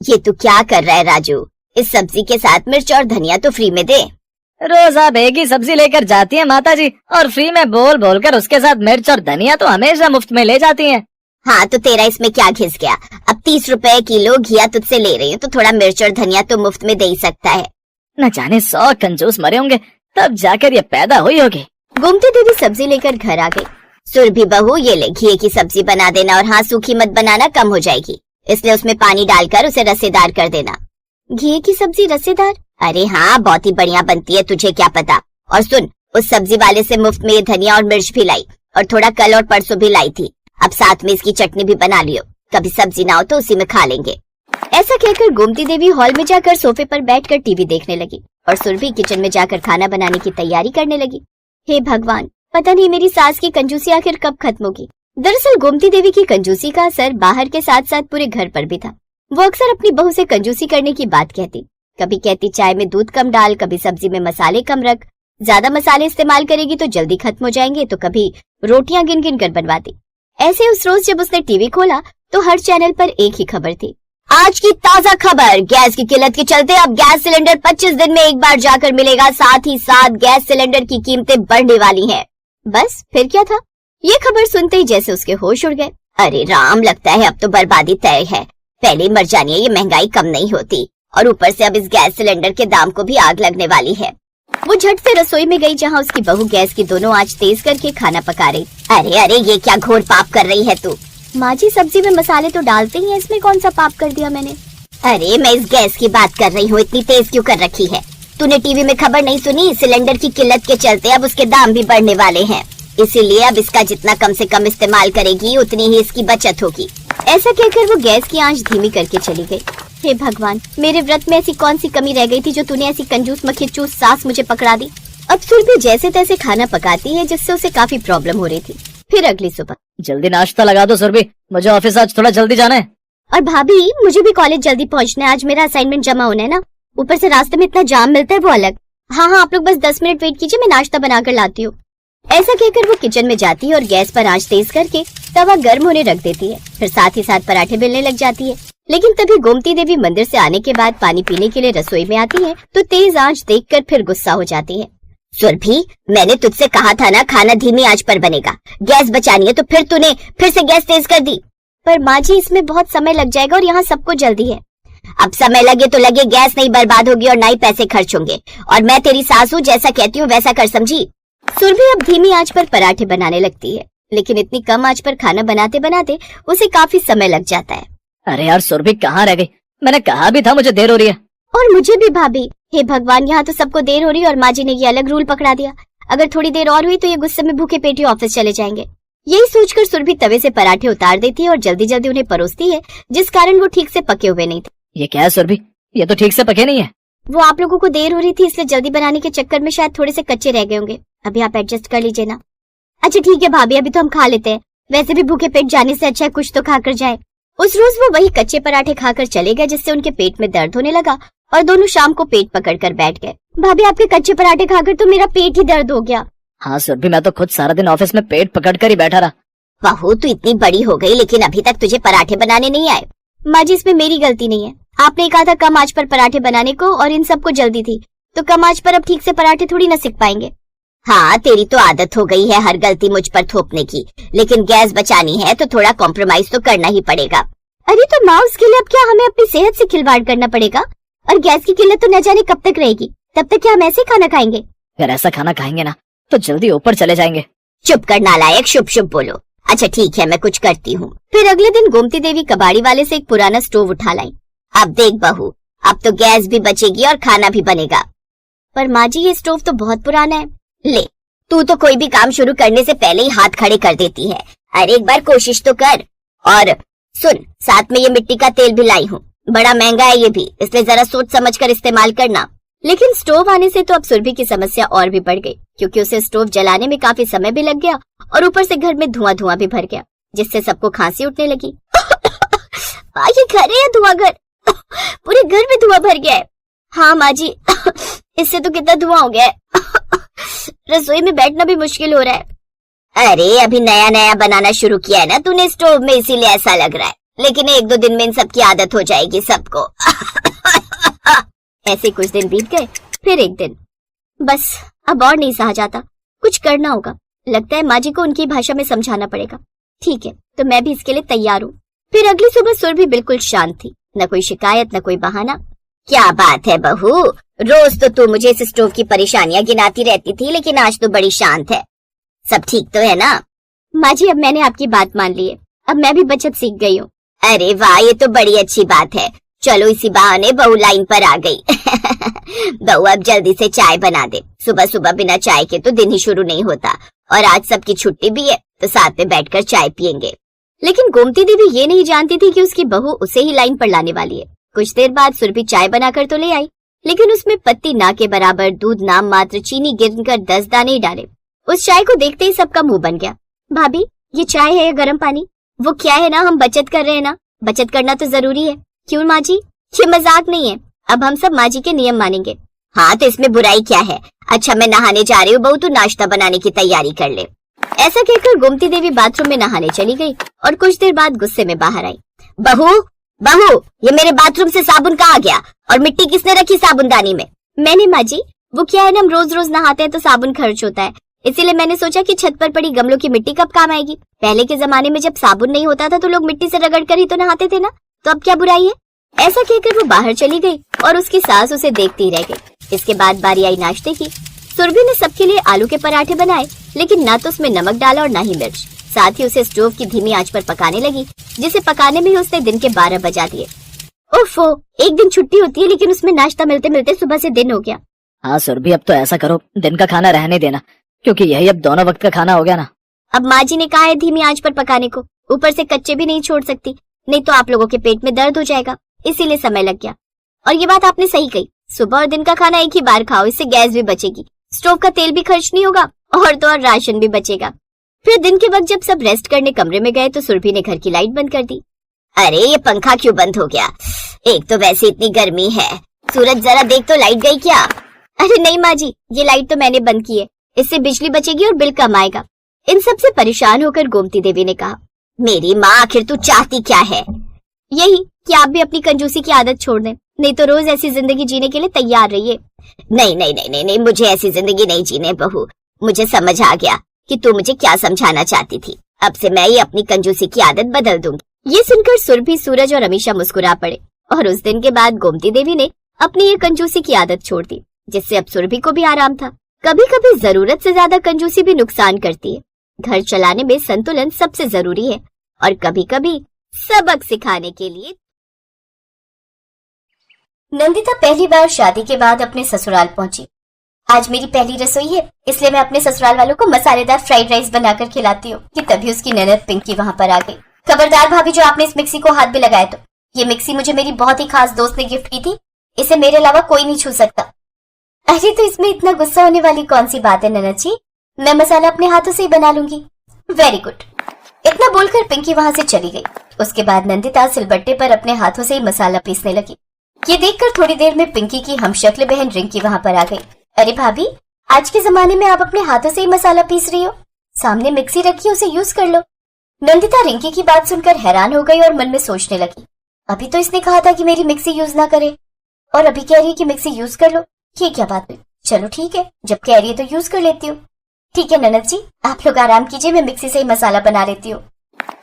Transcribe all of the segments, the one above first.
ये तू क्या कर रहा है राजू? इस सब्जी के साथ मिर्च और धनिया तो फ्री में दे। रोज आप एक ही सब्जी लेकर जाती हैं माता जी, और फ्री में बोल बोल कर उसके साथ मिर्च और धनिया तो हमेशा मुफ्त में ले जाती हैं। हाँ तो तेरा इसमें क्या घिस गया? अब 30 रुपए किलो घिया तुझसे ले रही हूँ तो थोड़ा मिर्च और धनिया तो मुफ्त में दे ही सकता है। न जाने 100 कंजूस मरे होंगे तब जाकर ये पैदा हुई होगी। गोमती देवी सब्जी लेकर घर आ गई। सुरभि बहू ये ले घिये की सब्जी बना देना, और हाँ सूखी मत बनाना, कम हो जाएगी, इसलिए उसमें पानी डालकर उसे रसेदार कर देना। घिये की सब्जी रसेदार? अरे हाँ बहुत ही बढ़िया बनती है, तुझे क्या पता। और सुन, उस सब्जी वाले से मुफ्त में ये धनिया और मिर्च भी लाई, और थोड़ा कल और परसों भी लाई थी। अब साथ में इसकी चटनी भी बना लियो, कभी सब्जी ना हो तो उसी में खा लेंगे। ऐसा कहकर गोमती देवी हॉल में जाकर सोफे पर बैठकर टीवी देखने लगी, और सुरभि किचन में जाकर खाना बनाने की तैयारी करने लगी। हे भगवान, पता नहीं मेरी सास की कंजूसी आखिर कब खत्म होगी। दरअसल गोमती देवी की कंजूसी का असर बाहर के साथ साथ पूरे घर पर भी था। वो अक्सर अपनी बहू से कंजूसी करने की बात कहती। कभी कहती चाय में दूध कम डाल, कभी सब्जी में मसाले कम रख, ज्यादा मसाले इस्तेमाल करेगी तो जल्दी खत्म हो जाएंगे, तो कभी रोटियां गिन गिन कर बनवाती। ऐसे उस रोज जब उसने टीवी खोला तो हर चैनल पर एक ही खबर थी। आज की ताजा खबर, गैस की किल्लत के चलते अब गैस सिलेंडर 25 दिन में एक बार जाकर मिलेगा, साथ ही साथ गैस सिलेंडर की कीमतें बढ़ने वाली हैं। बस फिर क्या था? ये खबर सुनते ही जैसे उसके होश उड़ गए। अरे राम, लगता है अब तो बर्बादी तय है। पहले मर जानी है, ये महंगाई कम नहीं होती, और ऊपर से अब इस गैस सिलेंडर के दाम को भी आग लगने वाली है। वो झट से रसोई में गई जहाँ उसकी बहू गैस की दोनों आंच तेज करके खाना पका रही। अरे अरे, ये क्या घोर पाप कर रही है तू? माँ जी, सब्जी में मसाले तो डालते ही हैं, इसमें कौन सा पाप कर दिया मैंने? अरे मैं इस गैस की बात कर रही हूँ, इतनी तेज क्यों कर रखी है? तूने टीवी में खबर नहीं सुनी? सिलेंडर की किल्लत के चलते अब उसके दाम भी बढ़ने वाले हैं, इसीलिए अब इसका जितना कम से कम इस्तेमाल करेगी उतनी ही इसकी बचत होगी। ऐसा कहकर वो गैस की आंच धीमी करके चली गई। हे भगवान, मेरे व्रत में ऐसी कौन सी कमी रह गई थी जो तूने ऐसी कंजूस मक्खीचूस सास मुझे पकड़ा दी। अब सुरभि जैसे तैसे खाना पकाती है, जिससे उसे काफी प्रॉब्लम हो रही थी। फिर अगली सुबह, जल्दी नाश्ता लगा दो सुरभि, मुझे ऑफिस आज थोड़ा जल्दी जाना है। और भाभी, मुझे भी कॉलेज जल्दी पहुंचना है, आज मेरा असाइनमेंट जमा होना है ना, ऊपर से रास्ते में इतना जाम मिलता है वो अलग। हाँ हाँ, आप लोग बस 10 मिनट वेट कीजिए, मैं नाश्ता बनाकर लाती हूँ। ऐसा कहकर वो किचन में जाती है और गैस पर आंच तेज करके तवा गर्म होने रख देती है। फिर साथ ही साथ पराठे बेलने लग जाती है। लेकिन तभी गोमती देवी मंदिर से आने के बाद पानी पीने के लिए रसोई में आती है तो तेज आंच देखकर फिर गुस्सा हो जाती है। सुरभि, मैंने तुझसे कहा था ना खाना धीमी आंच पर बनेगा, गैस बचानी है, तो फिर तूने फिर से गैस तेज कर दी। पर माँ जी, इसमें बहुत समय लग जाएगा और यहाँ सबको जल्दी है। अब समय लगे तो लगे, गैस नहीं बर्बाद होगी और ना ही पैसे खर्च होंगे, और मैं तेरी सासू जैसा कहती हूँ वैसा कर, समझी? सुरभि अब धीमी आंच पर पराठे बनाने लगती है, लेकिन इतनी कम आंच पर खाना बनाते बनाते उसे काफी समय लग जाता है। अरे यार सुरभि, कहाँ रह गई? मैंने कहा भी था मुझे देर हो रही है। और मुझे भी भाभी। हे भगवान, यहाँ तो सबको देर हो रही है और माँ जी ने ये अलग रूल पकड़ा दिया। अगर थोड़ी देर और हुई तो ये गुस्से में भूखे पेटी ऑफिस चले जाएंगे। यही सोचकर सुरभि तवे से पराठे उतार देती है और जल्दी जल्दी उन्हें परोसती है, जिस कारण वो ठीक से पके हुए नहीं थे। ये क्या है सुरभि, ये तो ठीक से पके नहीं है। वो आप लोगों को देर हो रही थी, इसलिए जल्दी बनाने के चक्कर में शायद थोड़े से कच्चे रह गए होंगे। अभी आप एडजस्ट कर लीजिए ना। अच्छा ठीक है भाभी, अभी तो हम खा लेते हैं, वैसे भी भूखे पेट जाने से अच्छा है कुछ तो खाकर जाए। उस रोज वो वही कच्चे पराठे खाकर चले गए, जिससे उनके पेट में दर्द होने लगा और दोनों शाम को पेट पकड़कर बैठ गए। भाभी, आपके कच्चे पराठे खाकर तो मेरा पेट ही दर्द हो गया। हाँ सुरभि, मैं तो खुद सारा दिन ऑफिस में पेट पकड़कर ही बैठा रहा। बहू, तू इतनी बड़ी हो गई लेकिन अभी तक तुझे पराठे बनाने नहीं आए। माँ जी, इसमें मेरी गलती नहीं है, आपने कहा था कम आंच पर पराठे बनाने को और इन सबको जल्दी थी, तो कम आंच पर अब ठीक से पराठे थोड़ी न सीख पाएंगे। हाँ, तेरी तो आदत हो गई है हर गलती मुझ पर थोपने की, लेकिन गैस बचानी है तो थोड़ा कॉम्प्रोमाइज तो करना ही पड़ेगा। अरे तो माँ, उसके लिए अब क्या हमें अपनी सेहत से खिलवाड़ करना पड़ेगा? और गैस की किल्लत तो न जाने कब तक रहेगी, तब तक क्या हम ऐसे खाना खाएंगे? अगर ऐसा खाना खाएंगे ना तो जल्दी ऊपर चले जाएंगे। चुप कर नालायक, शुभ शुभ बोलो। अच्छा ठीक है, मैं कुछ करती हूँ। फिर अगले दिन गोमती देवी कबाड़ी वाले से एक पुराना स्टोव उठा लाई। अब देख बहू, अब तो गैस भी बचेगी और खाना भी बनेगा। पर माँ जी, ये स्टोव तो बहुत पुराना है। ले, तू तो कोई भी काम शुरू करने से पहले ही हाथ खड़े कर देती है। अरे एक बार कोशिश तो कर। और सुन, साथ में ये मिट्टी का तेल भी लाई हूँ, बड़ा महंगा है ये भी, इसलिए जरा सोच समझ कर इस्तेमाल करना। लेकिन स्टोव आने से तो अब सुरभि की समस्या और भी बढ़ गई, क्योंकि उसे स्टोव जलाने में काफी समय भी लग गया और ऊपर से घर में धुआं धुआं भी भर गया, जिससे सबको खांसी उठने लगी। ये घर है या धुआं घर? पूरे घर में धुआं भर गया है। हाँ माँ जी, इससे तो कितना धुआं हो गया है। रसोई में बैठना भी मुश्किल हो रहा है। अरे अभी नया नया बनाना शुरू किया है ना तूने स्टोव में, इसीलिए ऐसा लग रहा है। लेकिन 1-2 दिन में इन सब की आदत हो जाएगी सबको। ऐसे कुछ दिन बीत गए, फिर एक दिन। बस अब और नहीं सहा जाता, कुछ करना होगा। लगता है माँ जी को उनकी भाषा में समझाना पड़ेगा। ठीक है, तो मैं भी इसके लिए तैयार हूँ। फिर अगली सुबह सुरभि बिल्कुल शांत थी, न कोई शिकायत न कोई बहाना। क्या बात है बहू, रोज तो तू मुझे इस स्टोव की परेशानियां गिनाती रहती थी, लेकिन आज तो बड़ी शांत है। सब ठीक तो है ना? माँ जी, अब मैंने आपकी बात मान ली है, अब मैं भी बचत सीख गई हूँ। अरे वाह, ये तो बड़ी अच्छी बात है। चलो इसी बहाने बहू लाइन पर आ गई। बहू अब जल्दी से चाय बना दे। सुबह सुबह बिना चाय के तो दिन ही शुरू नहीं होता, और आज सबकी छुट्टी भी है, तो साथ में बैठकर चाय पियेंगे। लेकिन गोमती देवी ये नहीं जानती थी कि उसकी बहू उसे ही लाइन पर लाने वाली है। कुछ देर बाद सुरभि चाय बनाकर तो ले आई, लेकिन उसमें पत्ती ना के बराबर दूध, नाम मात्र चीनी गिनकर 10 दाने ही डाले। उस चाय को देखते ही सबका मुंह बन गया। भाभी, ये चाय है या गर्म पानी? वो क्या है ना, हम बचत कर रहे हैं ना, बचत करना तो जरूरी है। क्यों माँ जी? ये मजाक नहीं है, अब हम सब माँ जी के नियम मानेंगे। हाँ, तो इसमें बुराई क्या है? अच्छा, मैं नहाने जा रही हूँ बहू, तू नाश्ता बनाने की तैयारी कर ले। ऐसा कहकर गोमती देवी बाथरूम में नहाने चली गई और कुछ देर बाद गुस्से में बाहर आई। बहू, बहू, ये मेरे बाथरूम से साबुन कहाँ गया, और मिट्टी किसने रखी साबुनदानी में? मैंने माँ जी। वो क्या है ना, हम रोज रोज नहाते हैं तो साबुन खर्च होता है, इसीलिए मैंने सोचा कि छत पर पड़ी गमलों की मिट्टी कब काम आएगी। पहले के जमाने में जब साबुन नहीं होता था तो लोग मिट्टी से रगड़ कर ही तो नहाते थे ना, तो अब क्या बुराई है? ऐसा कहकर वो बाहर चली गई और उसकी सास उसे देखती रह गई। इसके बाद बारी आई नाश्ते की। सुरभि ने सबके लिए आलू के पराठे बनाए, लेकिन ना तो उसमें नमक डाला और ना ही मिर्च। साथ ही उसे स्टोव की धीमी आंच पर पकाने लगी, जिसे पकाने में ही उसने दिन के 12 बजा दिए। ओफो, एक दिन छुट्टी होती है लेकिन उसमें नाश्ता मिलते मिलते सुबह से दिन हो गया। हाँ सुरभि, अब तो ऐसा करो, दिन का खाना रहने देना, क्योंकि यही अब दोनों वक्त का खाना हो गया ना। अब माँ जी ने कहा है धीमी आंच पर पकाने को, ऊपर से कच्चे भी नहीं छोड़ सकती, नहीं तो आप लोगों के पेट में दर्द हो जाएगा, इसीलिए समय लग गया। और ये बात आपने सही कही, सुबह और दिन का खाना एक ही बार खाओ, इससे गैस भी बचेगी, स्टोव का तेल भी खर्च नहीं होगा, और तो और राशन भी बचेगा। फिर दिन के वक्त जब सब रेस्ट करने कमरे में गए तो सुरभि ने घर की लाइट बंद कर दी। अरे ये पंखा क्यों बंद हो गया? एक तो वैसे इतनी गर्मी है। सूरज जरा देख तो लाइट गई क्या? अरे नहीं माँ जी, ये लाइट तो मैंने बंद की है, इससे बिजली बचेगी और बिल कम आएगा। इन सब से परेशान होकर गोमती देवी ने कहा, मेरी माँ आखिर तू चाहती क्या है? यही कि आप भी अपनी कंजूसी की आदत छोड़ दें, नहीं तो रोज ऐसी जिंदगी जीने के लिए तैयार रहिए। नहीं नहीं नहीं नहीं नहीं, मुझे ऐसी जिंदगी नहीं जीने बहू। मुझे समझ आ गया कि तू मुझे क्या समझाना चाहती थी। अब से मैं ये अपनी कंजूसी की आदत बदल दूंगी। ये सुनकर सुरभि, सूरज और अमीशा मुस्कुरा पड़े, और उस दिन के बाद गोमती देवी ने अपनी ये कंजूसी की आदत छोड़ दी, जिससे अब सुरभि को भी आराम था। कभी कभी जरूरत से ज्यादा कंजूसी भी नुकसान करती है। घर चलाने में संतुलन सबसे जरूरी है, और कभी कभी सबक सिखाने के लिए। नंदिता पहली बार शादी के बाद अपने ससुराल पहुंची। आज मेरी पहली रसोई है, इसलिए मैं अपने ससुराल वालों को मसालेदार फ्राइड राइस बनाकर खिलाती हूँ कि तभी उसकी ननद पिंकी वहाँ पर आ गई। खबरदार भाभी, जो आपने इस मिक्सी को हाथ भी लगाया तो। ये मिक्सी मुझे मेरी बहुत ही खास दोस्त ने गिफ्ट की थी, इसे मेरे अलावा कोई नहीं छू सकता। अरे तो इसमें इतना गुस्सा होने वाली कौन सी बात है ननद जी, मैं मसाला अपने हाथों से ही बना लूंगी। Very good. इतना बोलकर पिंकी वहाँ से चली गई। उसके बाद नंदिता सिलबट्टे पर अपने हाथों से ही मसाला पीसने लगी। ये देखकर थोड़ी देर में पिंकी की हमशक्ल बहन रिंकी वहाँ पर आ गई। अरे भाभी, आज के जमाने में आप अपने हाथों से ही मसाला पीस रही हो, सामने मिक्सी रखी, उसे यूज कर लो। नंदिता रिंकी की बात सुनकर हैरान हो गई और मन में सोचने लगी, अभी तो इसने कहा था कि मेरी मिक्सी यूज ना करे, और अभी कह रही है कि मिक्सी यूज कर लो। ये क्या बात हुई? चलो ठीक है, जब कह रही है तो यूज कर लेती हूँ। ठीक है ननद जी, आप लोग आराम कीजिए, मैं मिक्सी से ही मसाला बना लेती हूँ।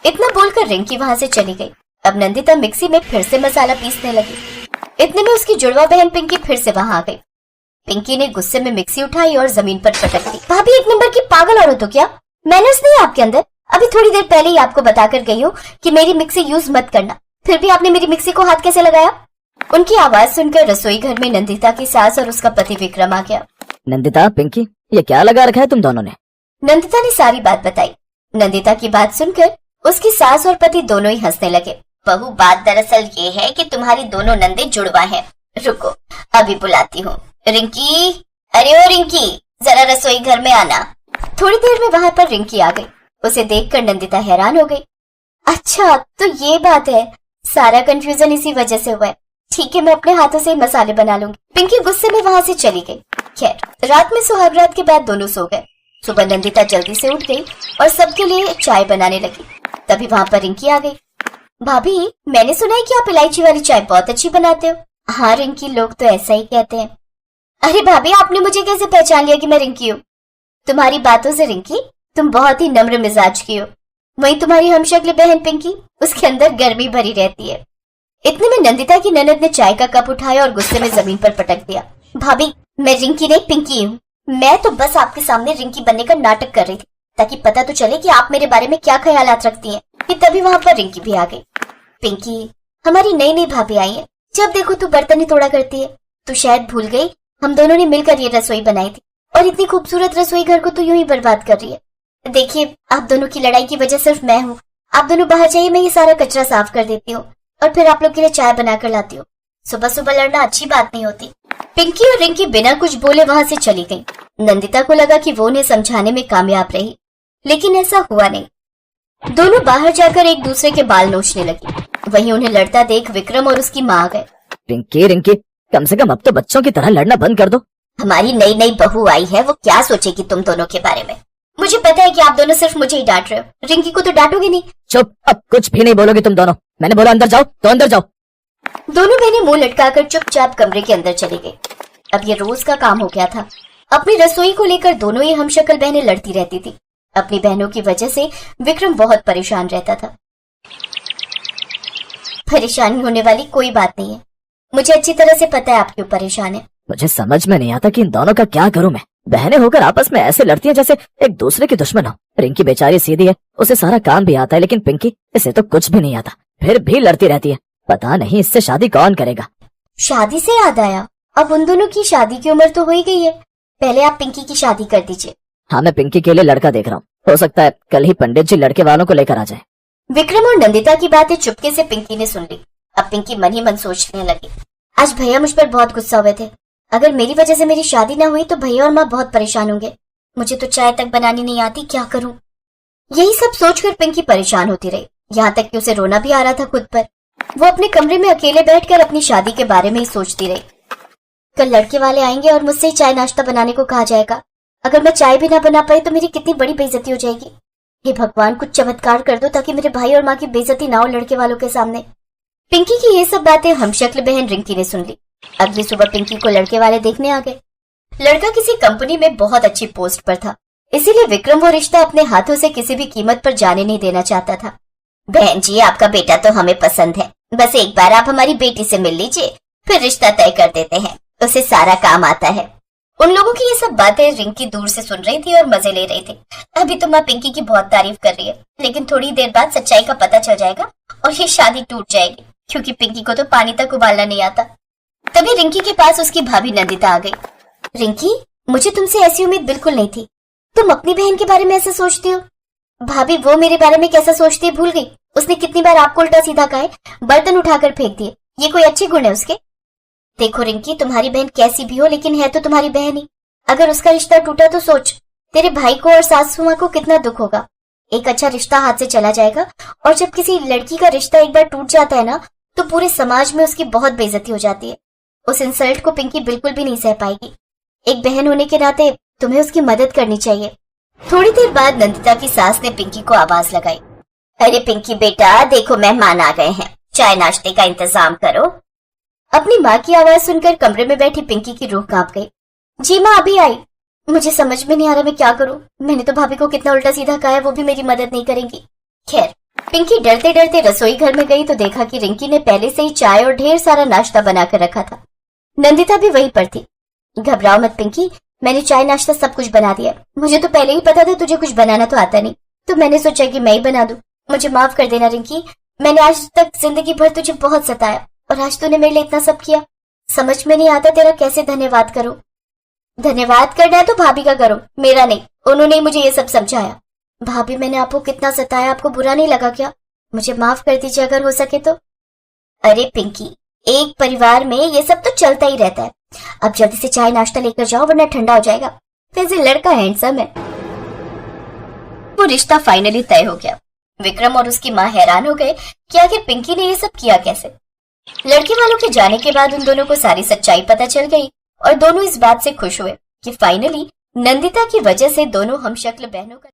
इतना बोलकर रिंकी वहाँ से चली गई। अब नंदिता मिक्सी में फिर से मसाला पीसने लगी। इतने में उसकी जुड़वा बहन पिंकी फिर से वहाँ आ गई। पिंकी ने गुस्से में मिक्सी उठाई और जमीन पर पटक दी। भाभी, एक नंबर की पागल औरत हो क्या? मैनर्स नहीं है आपके अंदर? अभी थोड़ी देर पहले ही आपको बताकर गई हूँ कि मेरी मिक्सी यूज मत करना, फिर भी आपने मेरी मिक्सी को हाथ कैसे लगाया? उनकी आवाज सुनकर रसोई घर में नंदिता की सास और उसका पति विक्रम आ गया। नंदिता, पिंकी, ये क्या लगा रखा है तुम दोनों ने? नंदिता ने सारी बात बताई। नंदिता की बात सुनकर उसकी सास और पति दोनों ही हंसने लगे। बहू, बात दरअसल ये है कि तुम्हारी दोनों नंदे जुड़वा हैं। रुको, अभी बुलाती हूँ। रिंकी, अरे ओ रिंकी, जरा रसोई घर में आना। थोड़ी देर में वहाँ पर रिंकी आ गई। उसे देखकर नंदिता हैरान हो गई। अच्छा, तो ये बात है, सारा कंफ्यूजन इसी वजह से हुआ है। ठीक है, मैं अपने हाथों से ही मसाले बना लूंगी। पिंकी गुस्से में वहाँ से चली गई। खैर, रात में सुहागरात के बाद दोनों सो गए। सुबह नंदिता जल्दी से उठ गई और सबके लिए चाय बनाने लगी। तभी वहाँ पर रिंकी आ गई। भाभी, मैंने सुना है कि आप इलायची वाली चाय बहुत अच्छी बनाते हो। हाँ रिंकी, लोग तो ऐसा ही कहते हैं। अरे भाभी, आपने मुझे कैसे पहचान लिया कि मैं रिंकी हूँ? तुम्हारी बातों से रिंकी, तुम बहुत ही नम्र मिजाज की हो। वहीं तुम्हारी हमशक्ल बहन पिंकी, उसके अंदर गर्मी भरी रहती है। इतने में नंदिता की ननद ने चाय का कप उठाया और गुस्से में जमीन पर पटक दिया। भाभी, मैं रिंकी नहीं पिंकी हूँ। मैं तो बस आपके सामने रिंकी बनने का नाटक कर रही थी, ताकि पता तो चले कि आप मेरे बारे में क्या ख्यालात रखती हैं। कि तभी वहां पर रिंकी भी आ गई। पिंकी, हमारी नई नई भाभी आई है। जब देखो तू बर्तन ही तोड़ा करती है। तू शायद भूल गई, हम दोनों ने मिलकर ये रसोई बनाई थी, और इतनी खूबसूरत रसोई घर को तो यूं ही बर्बाद कर रही है। देखिए, आप दोनों की लड़ाई की वजह सिर्फ मैं हूँ। आप दोनों बाहर जाइए, मैं ये सारा कचरा साफ कर देती हूँ और फिर आप लोग के लिए चाय बनाकर लाती हूँ। सुबह सुबह लड़ना अच्छी बात नहीं होती। पिंकी और रिंकी बिना कुछ बोले वहां से चली गई। नंदिता को लगा कि वो उन्हें समझाने में कामयाब रही, लेकिन ऐसा हुआ नहीं। दोनों बाहर जाकर एक दूसरे के बाल नोचने लगी। वहीं उन्हें लड़ता देख विक्रम और उसकी माँ आ गए। पिंकी, रिंकी, कम से कम अब तो बच्चों की तरह लड़ना बंद कर दो। हमारी नई नई बहू आई है, वो क्या सोचेगी तुम दोनों के बारे में? मुझे पता है कि आप दोनों सिर्फ मुझे ही डांट रहे हो, रिंकी को तो डांटोगे नहीं। चुप, अब कुछ भी नहीं बोलोगे तुम दोनों। मैंने बोला अंदर जाओ तो अंदर जाओ। दोनों बहनें मुंह लटकाकर चुपचाप कमरे के अंदर चली गई। अब ये रोज का काम हो गया था। अपनी रसोई को लेकर दोनों ही हमशक्ल बहनें लड़ती रहती थी। अपनी बहनों की वजह से विक्रम बहुत परेशान रहता था। परेशानी होने वाली कोई बात नहीं है, मुझे अच्छी तरह से पता है आप क्यों परेशान है। मुझे समझ में नहीं आता कि इन दोनों का क्या करूं मैं। बहनें होकर आपस में ऐसे लड़ती हैं जैसे एक दूसरे की दुश्मन हो। रिंकी बेचारी सीधी है, उसे सारा काम भी आता है, लेकिन पिंकी, इसे तो कुछ भी नहीं आता, फिर भी लड़ती रहती है। पता नहीं इससे शादी कौन करेगा। शादी से याद आया, अब उन दोनों की शादी की उम्र तो हो ही गई है। पहले आप पिंकी की शादी कर दीजिए। हाँ, मैं पिंकी के लिए लड़का देख रहा हूँ। हो सकता है कल ही पंडित जी लड़के वालों को लेकर आ जाए। विक्रम और नंदिता की बातें चुपके से पिंकी ने सुन ली। अब पिंकी मन ही मन सोचने लगी, आज भैया मुझ पर बहुत गुस्सा हुए थे। अगर मेरी वजह से मेरी शादी ना हुई तो भैया और माँ बहुत परेशान होंगे। मुझे तो चाय तक बनानी नहीं आती, क्या करूं? यही सब सोचकर पिंकी परेशान होती रही, यहाँ तक कि उसे रोना भी आ रहा था खुद पर। वो अपने कमरे में अकेले बैठकर अपनी शादी के बारे में ही सोचती रही। कल लड़के वाले आएंगे और मुझसे ही चाय नाश्ता बनाने को कहा जाएगा। अगर मैं चाय भी ना बना पाई तो मेरी कितनी बड़ी बेइज्जती हो जाएगी। हे भगवान, कुछ चमत्कार कर दो ताकि मेरे भाई और माँ की बेइज्जती ना हो लड़के वालों के सामने। पिंकी की ये सब बातें हमशक्ल बहन रिंकी ने सुन ली। अगली सुबह पिंकी को लड़के वाले देखने आ गए। लड़का किसी कंपनी में बहुत अच्छी पोस्ट पर था, इसीलिए विक्रम वो रिश्ता अपने हाथों से किसी भी कीमत पर जाने नहीं देना चाहता था। बहन जी, आपका बेटा तो हमें पसंद है, बस एक बार आप हमारी बेटी से मिल लीजिए, फिर रिश्ता तय कर देते हैं, उसे सारा काम आता है। उन लोगों की ये सब बातें रिंकी दूर से सुन रही थी और मजे ले रही थी। अभी तो माँ पिंकी की बहुत तारीफ कर रही है, लेकिन थोड़ी देर बाद सच्चाई का पता चल जाएगा और ये शादी टूट जाएगी, क्योंकि पिंकी को तो पानी तक उबालना नहीं आता। तभी रिंकी के पास उसकी भाभी नंदिता आ गई। रिंकी, मुझे तुमसे ऐसी उम्मीद बिल्कुल नहीं थी। तुम अपनी बहन के बारे में ऐसा सोचती हो? भाभी, वो मेरे बारे में कैसा सोचती है भूल गई? उसने कितनी बार आपको उल्टा सीधा कहा है, बर्तन उठाकर फेंक दिए। ये कोई अच्छे गुण है उसके? देखो रिंकी, तुम्हारी बहन कैसी भी हो, लेकिन है तो तुम्हारी बहन ही। अगर उसका रिश्ता टूटा तो सोच, तेरे भाई को और सासू माँ को कितना दुख होगा। एक अच्छा रिश्ता हाथ से चला जाएगा, और जब किसी लड़की का रिश्ता एक बार टूट जाता है ना, तो पूरे समाज में उसकी बहुत बेइज्जती हो जाती है। उस इंसल्ट को पिंकी बिल्कुल भी नहीं सह पाएगी। एक बहन होने के नाते तुम्हें उसकी मदद करनी चाहिए। थोड़ी देर बाद नंदिता की सास ने पिंकी को आवाज लगाई। अरे पिंकी बेटा, देखो मेहमान आ गए हैं, चाय नाश्ते का इंतजाम करो। अपनी माँ की आवाज सुनकर कमरे में बैठी पिंकी की रूह कांप गई। जी माँ, अभी आई। मुझे समझ में नहीं आ रहा मैं क्या करूं। मैंने तो भाभी को कितना उल्टा सीधा कहा है, वो भी मेरी मदद नहीं करेंगी। खैर, पिंकी डरते डरते रसोई घर में गई तो देखा कि रिंकी ने पहले से ही चाय और ढेर सारा नाश्ता बनाकर रखा था। नंदिता भी वहीं पर थी। घबराओ मत पिंकी, मैंने चाय नाश्ता सब कुछ बना दिया। मुझे तो पहले ही पता था तुझे कुछ बनाना तो आता नहीं, तो मैंने सोचा कि मैं ही बना दूं। मुझे माफ कर देना रिंकी, मैंने आज तक जिंदगी भर तुझे बहुत सताया, और आज तूने मेरे लिए इतना सब किया। समझ में नहीं आता तेरा कैसे धन्यवाद करूं। धन्यवाद करना है तो भाभी का करो, मेरा नहीं। उन्होंने ही मुझे ये सब समझाया। भाभी, मैंने आपको कितना सताया, आपको बुरा नहीं लगा क्या? मुझे माफ कर दीजिए अगर हो सके तो। अरे पिंकी, एक परिवार में ये सब तो चलता ही रहता है। अब जल्दी से चाय नाश्ता लेकर जाओ वरना ठंडा हो जाएगा। वैसे लड़का हैंडसम है। वो रिश्ता फाइनली तय हो गया। विक्रम और उसकी माँ हैरान हो गए कि आखिर पिंकी ने ये सब किया कैसे। लड़के वालों के जाने के बाद उन दोनों को सारी सच्चाई पता चल गई और दोनों इस बात से खुश हुए कि फाइनली नंदिता की वजह से दोनों हमशक्ल बहनों का